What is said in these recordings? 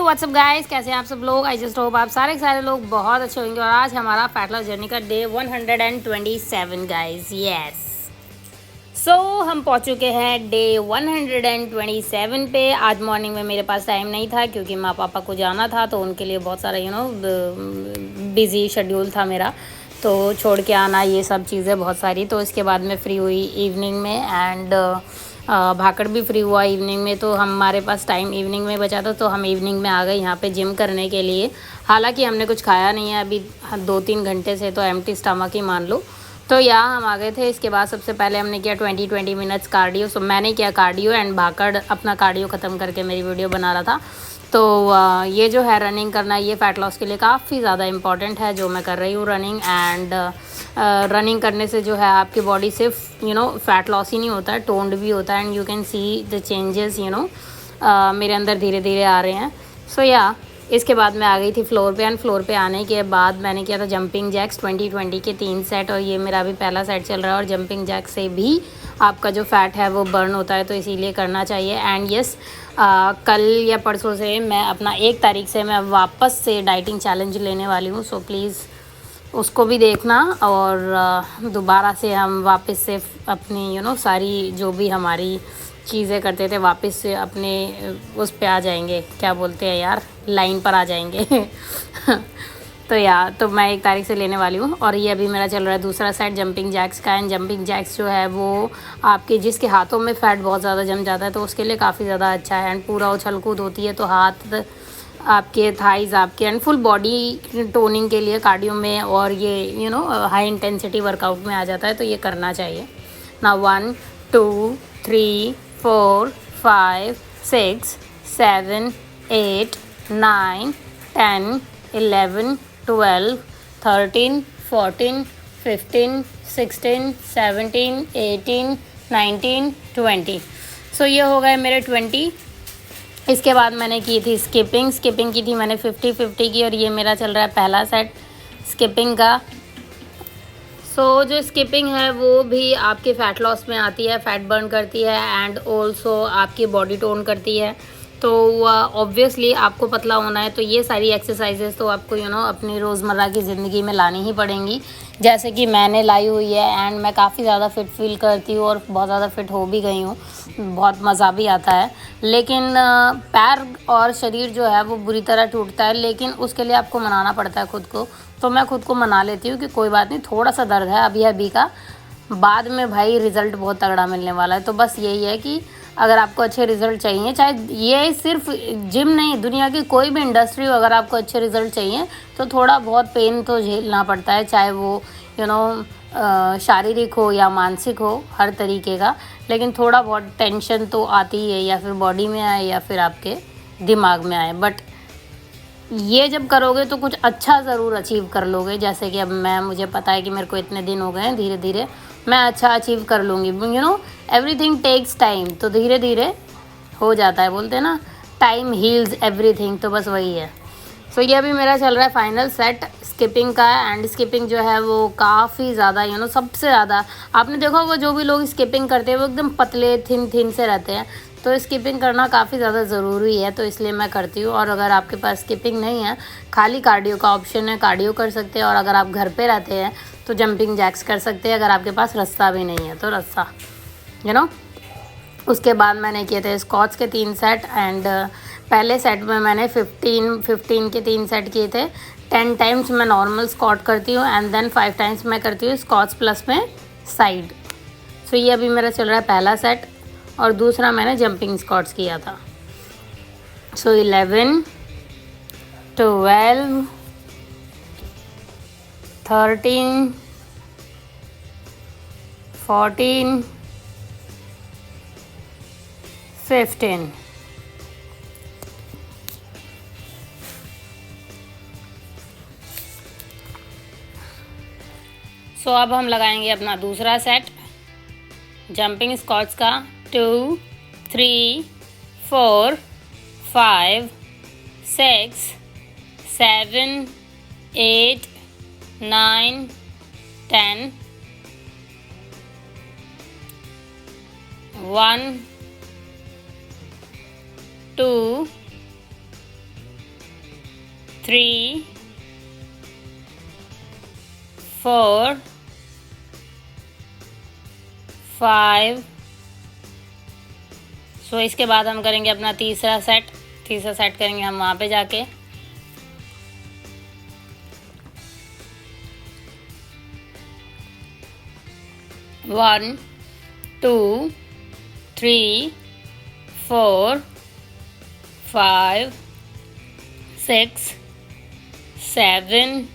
WhatsApp guys, कैसे हैं आप सब लोग। आई जस्ट होप आप सारे लोग बहुत अच्छे होंगे। और आज हमारा फैट लॉस जर्नी का डे 127 गाइस। यस, सो हम पहुंच चुके हैं डे 127 पे। आज मॉर्निंग में मेरे पास टाइम नहीं था क्योंकि माँ पापा को जाना था, तो उनके लिए बहुत सारा बिज़ी शेड्यूल था मेरा, तो छोड़ के आना ये सब चीज़ें बहुत सारी। तो इसके बाद मैं फ्री हुई इवनिंग में एंड भाकड़ भी फ्री हुआ इवनिंग में। तो हमारे पास टाइम इवनिंग में बचा था, तो हम इवनिंग में आ गए यहाँ पे जिम करने के लिए। हालांकि हमने कुछ खाया नहीं है अभी 2-3 घंटे से, तो एम्प्टी स्टमक ही मान लो। तो यहाँ हम आ गए थे। इसके बाद सबसे पहले हमने किया 20 मिनट्स कार्डियो। सो मैंने किया कार्डियो एंड भाकड़ अपना कार्डियो ख़त्म करके मेरी वीडियो बना रहा था। तो ये जो है रनिंग करना, ये फ़ैट लॉस के लिए काफ़ी ज़्यादा इम्पॉर्टेंट है, जो मैं कर रही हूँ रनिंग। एंड रनिंग करने से जो है आपकी बॉडी सिर्फ फ़ैट लॉस ही नहीं होता है, टोन्ड भी होता है। And you can see the changes मेरे अंदर धीरे धीरे आ रहे हैं। सो या इसके बाद मैं आ गई थी फ्लोर पे। एंड फ्लोर पे आने के बाद मैंने किया था जंपिंग जैक्स 20 के 3 सेट, और ये मेरा अभी पहला सेट चल रहा है। और जंपिंग जैक से भी आपका जो फ़ैट है वो बर्न होता है, तो इसीलिए करना चाहिए। एंड यस, कल या परसों से मैं अपना 1 तारीख से मैं वापस से डाइटिंग चैलेंज लेने वाली हूँ। सो प्लीज़ उसको भी देखना, और दोबारा से हम वापस से अपनी सारी जो भी हमारी चीज़ें करते थे वापस से अपने उस पे आ जाएंगे, क्या बोलते हैं यार, लाइन पर आ जाएंगे। तो मैं 1 तारीख से लेने वाली हूँ। और ये अभी मेरा चल रहा है दूसरा सेट जंपिंग जैक्स का। एंड जंपिंग जैक्स जो है वो आपके जिसके हाथों में फ़ैट बहुत ज़्यादा जम जाता है, तो उसके लिए काफ़ी ज़्यादा अच्छा है। एंड पूरा उछल कूद होती है, तो हाथ आपके थाइज़ आपके एंड फुल बॉडी टोनिंग के लिए कार्डियो में, और ये हाई इंटेंसिटी वर्कआउट में आ जाता है, तो ये करना चाहिए ना। 1 2 3 4 5 6 7 8 9 10 11 12 13 14 15 16 17 18 19 20। सो ये हो गए मेरे 20। इसके बाद मैंने की थी स्किपिंग की थी मैंने 50-50 की, और ये मेरा चल रहा है पहला सेट स्किपिंग का। सो जो स्किपिंग है वो भी आपके फ़ैट लॉस में आती है, फ़ैट बर्न करती है एंड ऑल्सो आपकी बॉडी टोन करती है। तो ऑब्वियसली आपको पतला होना है, तो ये सारी एक्सरसाइजेस तो आपको अपनी रोज़मर्रा की ज़िंदगी में लानी ही पड़ेंगी, जैसे कि मैंने लाई हुई है। एंड मैं काफ़ी ज़्यादा फिट फील करती हूँ और बहुत ज़्यादा फिट हो भी गई हूँ, बहुत मज़ा भी आता है। लेकिन पैर और शरीर जो है वो बुरी तरह टूटता है, लेकिन उसके लिए आपको मनाना पड़ता है खुद को। तो मैं खुद को मना लेती हूँ कि कोई बात नहीं, थोड़ा सा दर्द है अभी का, बाद में भाई रिज़ल्ट बहुत तगड़ा मिलने वाला है। तो बस यही है कि अगर आपको अच्छे रिज़ल्ट चाहिए, चाहे ये सिर्फ जिम नहीं, दुनिया की कोई भी इंडस्ट्री हो, अगर आपको अच्छे रिज़ल्ट चाहिए तो थोड़ा बहुत पेन तो झेलना पड़ता है, चाहे वो शारीरिक हो या मानसिक हो, हर तरीके का। लेकिन थोड़ा बहुत टेंशन तो आती ही है, या फिर बॉडी में आए या फिर आपके दिमाग में आए। बट ये जब करोगे तो कुछ अच्छा ज़रूर अचीव कर लोगे। जैसे कि अब मुझे पता है कि मेरे को इतने दिन हो गए हैं, धीरे धीरे मैं अच्छा अचीव कर लूँगी। एवरीथिंग टेक्स टाइम, तो धीरे धीरे हो जाता है। बोलते हैं ना, टाइम हील्स एवरीथिंग, तो बस वही है। सो ये अभी मेरा चल रहा है फाइनल सेट स्किपिंग का। एंड स्किपिंग जो है वो काफ़ी ज़्यादा सबसे ज़्यादा आपने देखा होगा, जो भी लोग स्किपिंग करते हैं वो एकदम पतले थिन से रहते हैं। तो स्किपिंग करना काफ़ी ज़्यादा ज़रूरी है, तो इसलिए मैं करती हूँ। और अगर आपके पास स्किपिंग नहीं है, खाली कार्डियो का ऑप्शन है, कार्डियो कर सकते हैं। और अगर आप घर पे रहते हैं तो जंपिंग जैक्स कर सकते हैं। अगर आपके पास रस्सा भी नहीं है तो रस्सा उसके बाद मैंने किए थे स्क्वाट्स के 3 सेट। एंड पहले सेट में मैंने 15 के 3 सेट किए थे। 10 टाइम्स मैं नॉर्मल स्क्वाट करती हूँ एंड देन 5 टाइम्स मैं करती हूँ स्क्वाट्स प्लस में साइड। सो ये अभी मेरा चल रहा है पहला सेट, और दूसरा मैंने जंपिंग स्क्वाट्स किया था। सो 11 12 13 14 15। सो अब हम लगाएंगे अपना दूसरा सेट जंपिंग स्क्वाट्स का। 2 3 4 5 6 7 8 9 10 1 2 3 4 5। सो इसके बाद हम करेंगे अपना तीसरा सेट करेंगे हम वहाँ पे जाके। 1 2 3 4 5 6 7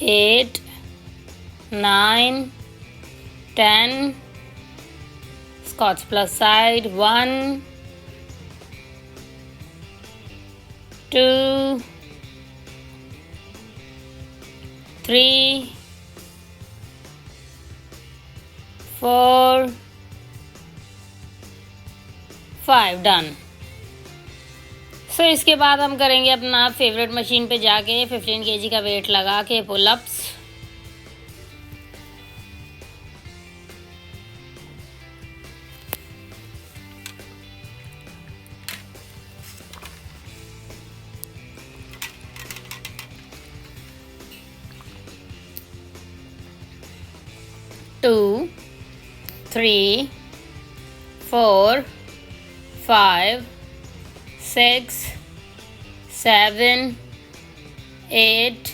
8 9 10। Scotch plus side 1 2 3 4 5। डन। सो इसके बाद हम करेंगे अपना फेवरेट मशीन पे जाके 15 kg का वेट लगा के pullups. Two, 3 4 5 6 7 8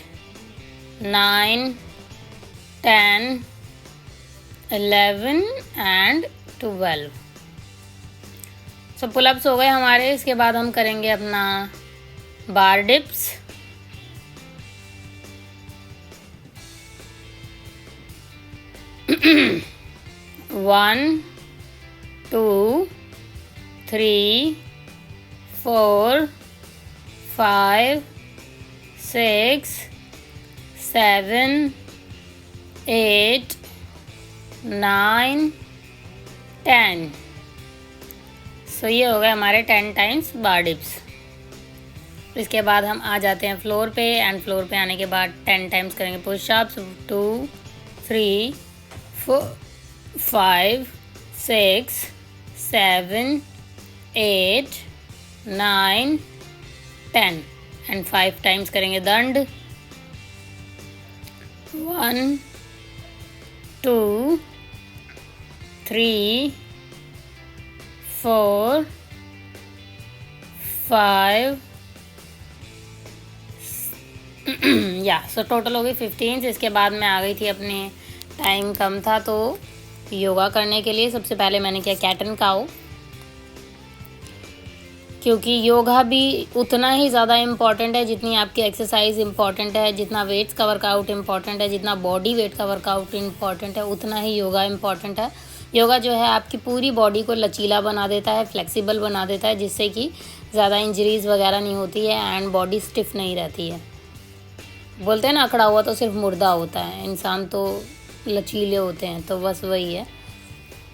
9 10 11 and 12। So pullups हो गए हमारे। इसके बाद हम करेंगे अपना बार डिप्स। 1 2 3 4 5 6 7 8 9 10। सो ये हो गए हमारे 10 टाइम्स बार डिप्स। इसके बाद हम आ जाते हैं फ्लोर पे एंड फ्लोर पे आने के बाद 10 टाइम्स करेंगे पुशअप्स। 2 3 4 5 6 7 8 9 10 एंड 5 टाइम्स करेंगे दंड। 1 2 3 4 5 या सो टोटल हो गई 15। इसके बाद मैं आ गई थी, अपने टाइम कम था तो योगा करने के लिए सबसे पहले मैंने किया कैट एंड काऊ, क्योंकि योगा भी उतना ही ज़्यादा इम्पॉर्टेंट है जितनी आपकी एक्सरसाइज इम्पॉर्टेंट है, जितना वेट्स का वर्कआउट इम्पॉर्टेंट है, जितना बॉडी वेट का वर्कआउट इम्पॉर्टेंट है, उतना ही योगा इम्पॉर्टेंट है। योगा जो है आपकी पूरी बॉडी को लचीला बना देता है, फ्लेक्सिबल बना देता है, जिससे कि ज़्यादा इंजरीज़ वगैरह नहीं होती है एंड बॉडी स्टिफ नहीं रहती है। बोलते हैं ना, अकड़ा हुआ तो सिर्फ मुर्दा होता है, इंसान तो लचीले होते हैं। तो बस वही है,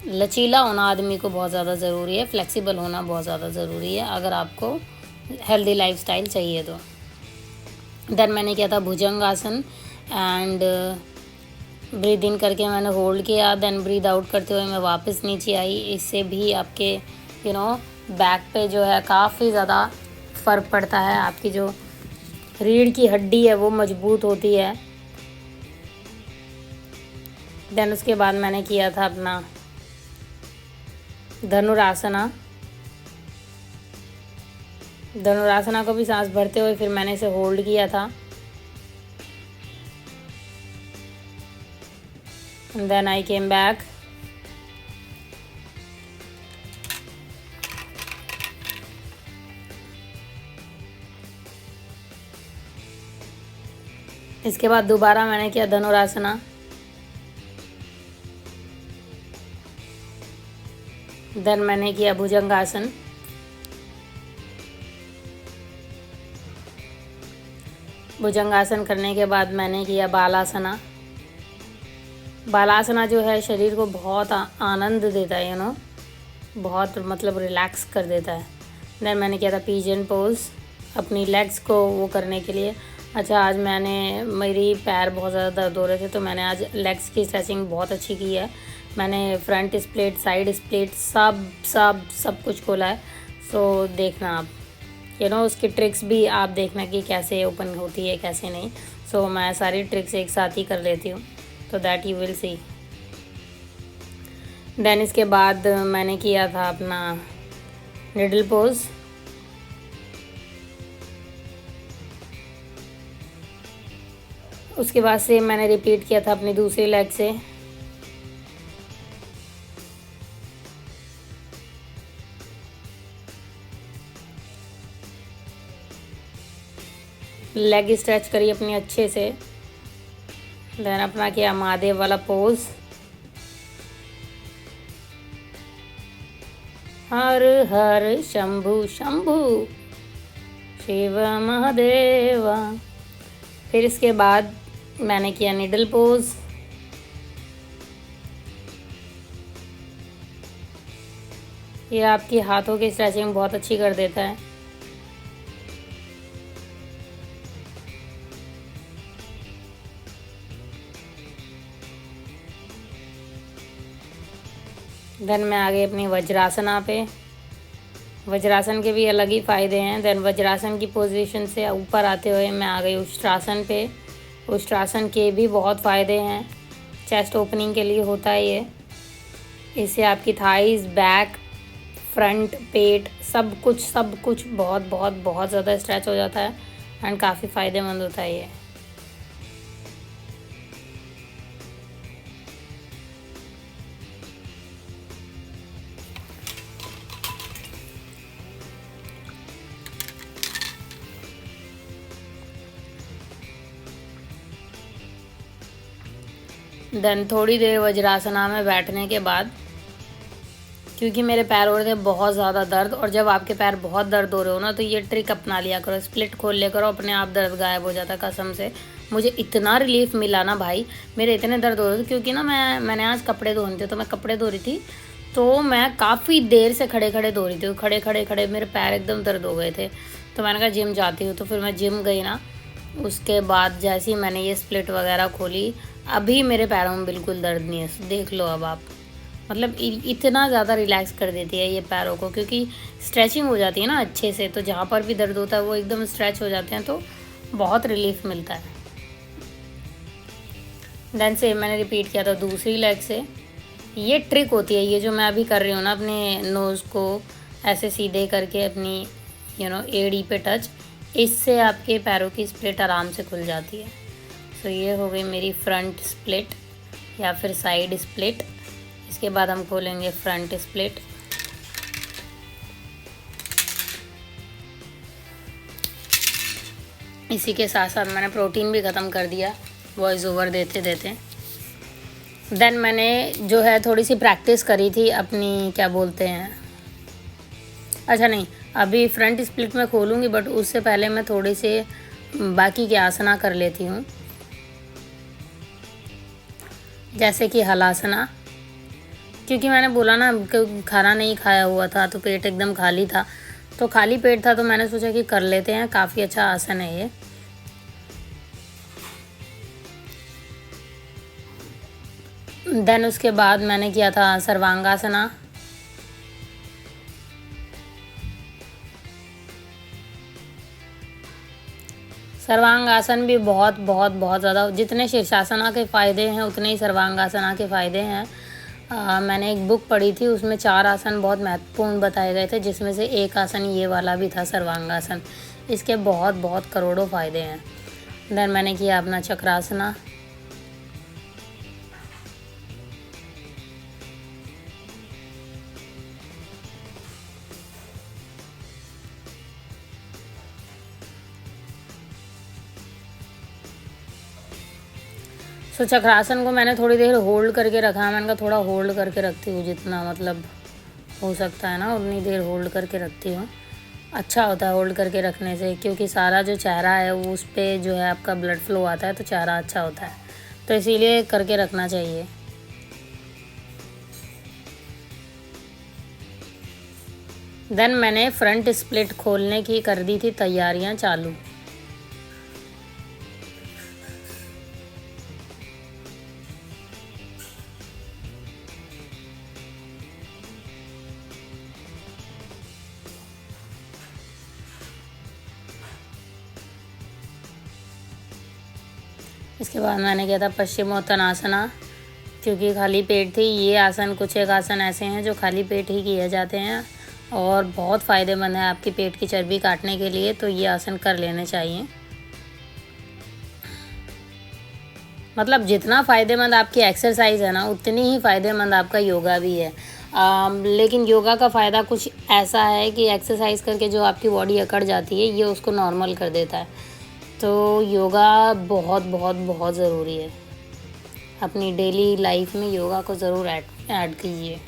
लचीला होना आदमी को बहुत ज़्यादा ज़रूरी है, फ्लेक्सिबल होना बहुत ज़्यादा ज़रूरी है अगर आपको हेल्दी लाइफस्टाइल चाहिए तो। देन मैंने किया था भुजंग आसन एंड ब्रीद इन करके मैंने होल्ड किया, देन ब्रीद आउट करते हुए मैं वापस नीचे आई। इससे भी आपके बैक पे जो है काफ़ी ज़्यादा फ़र्क पड़ता है, आपकी जो रीढ़ की हड्डी है वो मजबूत होती है। देन उसके बाद मैंने किया था अपना धनुरासना। धनुरासना को भी सांस भरते हुए फिर मैंने इसे होल्ड किया था। Then I came back. इसके बाद दोबारा मैंने किया धनुरासना। देन मैंने किया भुजंगासन। भुजंगासन करने के बाद मैंने किया बालासना। बालासना जो है शरीर को बहुत आनंद देता है, बहुत मतलब रिलैक्स कर देता है। देन मैंने किया था पिजन पोज, अपनी लेग्स को वो करने के लिए। अच्छा, आज मेरी पैर बहुत ज़्यादा दर्द हो रहे थे तो मैंने आज लेग्स की स्ट्रेचिंग बहुत अच्छी की है। मैंने फ्रंट स्प्लिट, साइड स्प्लिट सब कुछ खोला है। सो देखना आप। उसकी ट्रिक्स भी आप देखना कि कैसे ओपन होती है कैसे नहीं। सो मैं सारी ट्रिक्स एक साथ ही कर लेती हूँ, तो that you will see. Then इसके बाद मैंने किया था अपना निडल पोज। उसके बाद से मैंने रिपीट किया था अपनी दूसरी लेग से। लेग स्ट्रेच करी अपनी अच्छे से। देन अपना किया महादेव वाला पोज। हर हर शंभु शंभु शिव महादेवा। फिर इसके बाद मैंने किया निडल पोज। ये आपकी हाथों की स्ट्रेचिंग बहुत अच्छी कर देता है। देन मैं आ गई अपनी वज्रासना पे। वज्रासन के भी अलग ही फ़ायदे हैं। देन वज्रासन की पोजीशन से ऊपर आते हुए मैं आ गई उष्ट्रासन पे। उष्ट्रासन के भी बहुत फ़ायदे हैं, चेस्ट ओपनिंग के लिए होता है ये। इससे आपकी थाइस, बैक, फ्रंट, पेट सब कुछ बहुत बहुत बहुत ज़्यादा स्ट्रेच हो जाता है एंड काफ़ी फ़ायदेमंद होता है ये। देन थोड़ी देर वज्रासना में बैठने के बाद, क्योंकि मेरे पैर हो रहे थे बहुत ज़्यादा दर्द, और जब आपके पैर बहुत दर्द हो रहे हो ना तो ये ट्रिक अपना लिया करो, स्प्लिट खोल लिया करो, अपने आप दर्द गायब हो जाता है। कसम से मुझे इतना रिलीफ मिला ना भाई, मेरे इतने दर्द हो रहे थे क्योंकि ना मैंने आज कपड़े धोने थे, तो मैं कपड़े धो रही थी, तो मैं काफ़ी देर से खड़े खड़े धो रही थी। खड़े मेरे पैर एकदम दर्द हो गए थे, तो मैंने कहा जिम जाती हूँ। तो फिर मैं जिम गई ना, उसके बाद जैसे ही मैंने ये स्प्लिट वगैरह खोली, अभी मेरे पैरों में बिल्कुल दर्द नहीं है। देख लो अब आप, मतलब इतना ज़्यादा रिलैक्स कर देती है ये पैरों को, क्योंकि स्ट्रेचिंग हो जाती है ना अच्छे से, तो जहाँ पर भी दर्द होता है वो एकदम स्ट्रेच हो जाते हैं, तो बहुत रिलीफ मिलता है। देन से मैंने रिपीट किया था दूसरी लेग से। ये ट्रिक होती है, ये जो मैं अभी कर रही हूँ ना, अपने नोज़ को ऐसे सीधे करके अपनी एड़ी पे टच, इससे आपके पैरों की स्प्लिट आराम से खुल जाती है। सो ये हो गई मेरी फ्रंट स्प्लिट या फिर साइड स्प्लिट। इसके बाद हम खोलेंगे फ्रंट स्प्लिट। इसी के साथ साथ मैंने प्रोटीन भी ख़त्म कर दिया वॉइस ओवर देते देते। देन मैंने जो है थोड़ी सी प्रैक्टिस करी थी अपनी, क्या बोलते हैं, अच्छा नहीं, अभी फ्रंट स्प्लिट में खोलूँगी, बट उससे पहले मैं थोड़ी से बाकी के आसना कर लेती हूँ, जैसे कि हलासना। क्योंकि मैंने बोला ना खाना नहीं खाया हुआ था, तो पेट एकदम खाली था, तो खाली पेट था, तो मैंने सोचा कि कर लेते हैं, काफ़ी अच्छा आसन है ये। देन उसके बाद मैंने किया था सर्वांगासना। सर्वांगासन भी बहुत बहुत बहुत ज़्यादा, जितने शीर्षासना के फ़ायदे हैं उतने ही सर्वांगासना के फ़ायदे हैं। मैंने एक बुक पढ़ी थी, उसमें 4 आसन बहुत महत्वपूर्ण बताए गए थे, जिसमें से एक आसन ये वाला भी था, सर्वांगासन। इसके बहुत बहुत करोड़ों फ़ायदे हैं। देन मैंने किया अपना चक्रासना। तो चक्रासन को मैंने थोड़ी देर होल्ड करके रखा। मैंने कहा थोड़ा होल्ड करके रखती हूँ, जितना मतलब हो सकता है ना उतनी देर होल्ड करके रखती हूँ। अच्छा होता है होल्ड करके रखने से, क्योंकि सारा जो चेहरा है वो उस पर जो है आपका ब्लड फ्लो आता है, तो चेहरा अच्छा होता है, तो इसीलिए करके रखना चाहिए। देन मैंने फ्रंट स्प्लिट खोलने की कर दी थी तैयारियाँ चालू। इसके बाद मैंने किया था पश्चिमोत्तानासना, क्योंकि खाली पेट थी। ये आसन, कुछ एक आसन ऐसे हैं जो खाली पेट ही किए जाते हैं और बहुत फ़ायदेमंद है आपकी पेट की चर्बी काटने के लिए, तो ये आसन कर लेने चाहिए। मतलब जितना फ़ायदेमंद आपकी एक्सरसाइज है ना, उतनी ही फ़ायदेमंद आपका योगा भी है। लेकिन योगा का फ़ायदा कुछ ऐसा है कि एक्सरसाइज करके जो आपकी बॉडी अकड़ जाती है, ये उसको नॉर्मल कर देता है। तो योगा बहुत बहुत बहुत ज़रूरी है। अपनी डेली लाइफ में योगा को ज़रूर ऐड कीजिए।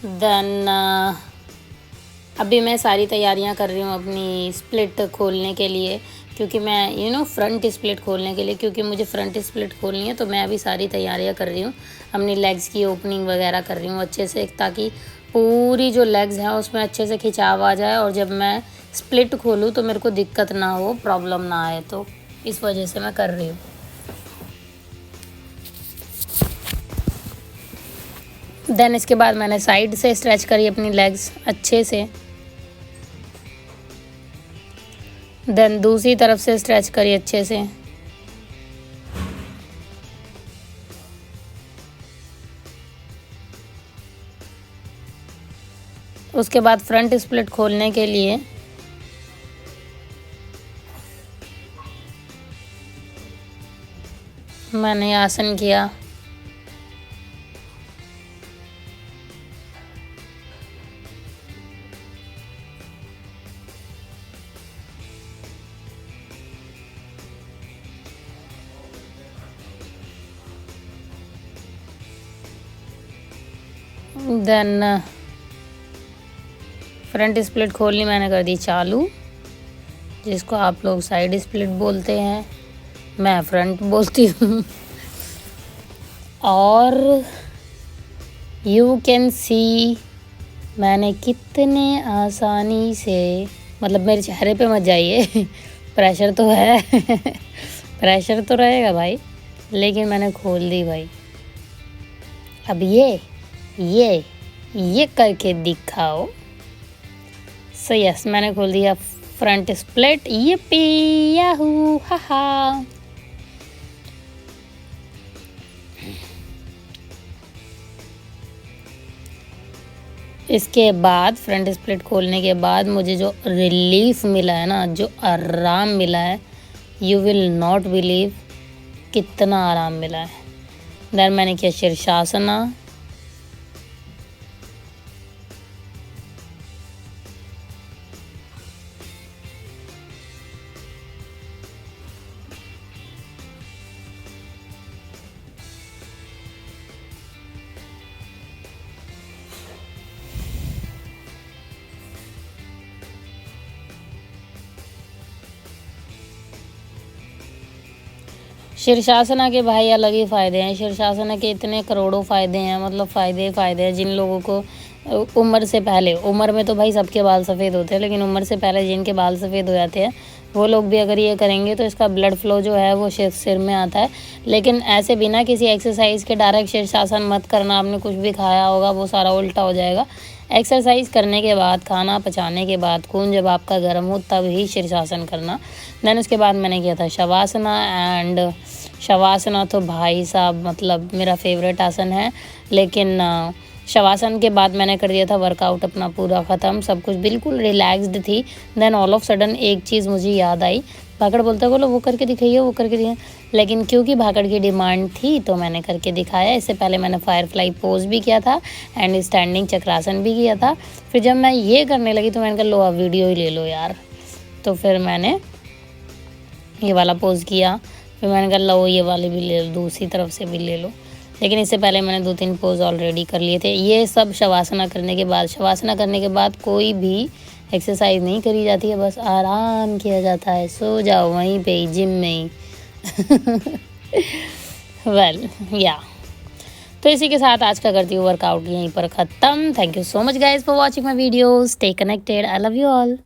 देन अभी मैं सारी तैयारियां कर रही हूँ अपनी स्प्लिट खोलने के लिए, क्योंकि मैं फ्रंट स्प्लिट खोलने के लिए, क्योंकि मुझे फ्रंट स्प्लिट खोलनी है। तो मैं अभी सारी तैयारियां कर रही हूँ, अपनी लेग्स की ओपनिंग वगैरह कर रही हूँ अच्छे से, ताकि पूरी जो लेग्स हैं उसमें अच्छे से खिंचाव आ जाए और जब मैं स्प्लिट खोलूँ तो मेरे को दिक्कत ना हो, प्रॉब्लम ना आए। तो इस वजह से मैं कर रही हूँ। देन इसके बाद मैंने साइड से स्ट्रेच करी अपनी लेग्स अच्छे से। देन दूसरी तरफ से स्ट्रेच करी अच्छे से। उसके बाद फ्रंट स्प्लिट खोलने के लिए मैंने आसन किया। देन फ्रंट स्प्लिट खोलनी मैंने कर दी चालू, जिसको आप लोग साइड स्प्लिट बोलते हैं, मैं फ्रंट बोलती हूँ। और यू कैन सी मैंने कितने आसानी से, मतलब मेरे चेहरे पे मत जाइए, प्रेशर तो है प्रेशर तो रहेगा भाई, लेकिन मैंने खोल दी भाई। अब ये करके दिखाओ। सो यस, मैंने खोल दिया फ्रंट स्प्लिट। ये याहू हा। इसके बाद फ्रंट स्प्लिट खोलने के बाद मुझे जो रिलीफ मिला है ना, जो आराम मिला है, यू विल नॉट बिलीव कितना आराम मिला है। देन मैंने किया शीर्षासना। शीर्षासना के भाई अलग ही फ़ायदे हैं। शीर्षासना के इतने करोड़ों फ़ायदे हैं, मतलब फ़ायदे हैं। जिन लोगों को उम्र से पहले, उम्र में तो भाई सबके बाल सफ़ेद होते हैं, लेकिन उम्र से पहले जिनके बाल सफ़ेद हो जाते हैं वो लोग भी अगर ये करेंगे तो इसका ब्लड फ्लो जो है वो सिर में आता है। लेकिन ऐसे बिना किसी एक्सरसाइज के डायरेक्ट शीर्षासन मत करना। आपने कुछ भी खाया होगा वो सारा उल्टा हो जाएगा। एक्सरसाइज करने के बाद, खाना पचाने के बाद, खून जब आपका गर्म हो तब ही शीर्षासन करना। देन उसके बाद मैंने किया था शवासना। एंड शवासना तो भाई साहब मतलब मेरा फेवरेट आसन है। लेकिन शवासन के बाद मैंने कर दिया था वर्कआउट अपना पूरा ख़त्म, सब कुछ बिल्कुल रिलैक्स्ड थी। देन ऑल ऑफ सडन एक चीज़ मुझे याद आई। भागड़ बोलता बोलो वो करके दिखाइए, वो करके दिखाइए, लेकिन क्योंकि भागड़ की डिमांड थी तो मैंने करके दिखाया। इससे पहले मैंने फायरफ्लाई पोज भी किया था एंड स्टैंडिंग चक्रासन भी किया था। फिर जब मैं ये करने लगी तो मैंने कहा लो आप वीडियो ही ले लो यार। तो फिर मैंने ये वाला पोज़ किया। फिर मैंने कहा लो ये वाले भी ले लो, दूसरी तरफ से भी ले लो। लेकिन इससे पहले मैंने 2-3 पोज ऑलरेडी कर लिए थे। ये सब शवासना करने के बाद, शवासना करने के बाद कोई भी एक्सरसाइज नहीं करी जाती है, बस आराम किया जाता है। सो जाओ वहीं पे ही, जिम में ही वेल या तो इसी के साथ आज का करती हूँ वर्कआउट यहीं पर ख़त्म। Thank you so much guys for watching my videos. Stay connected. I love you all.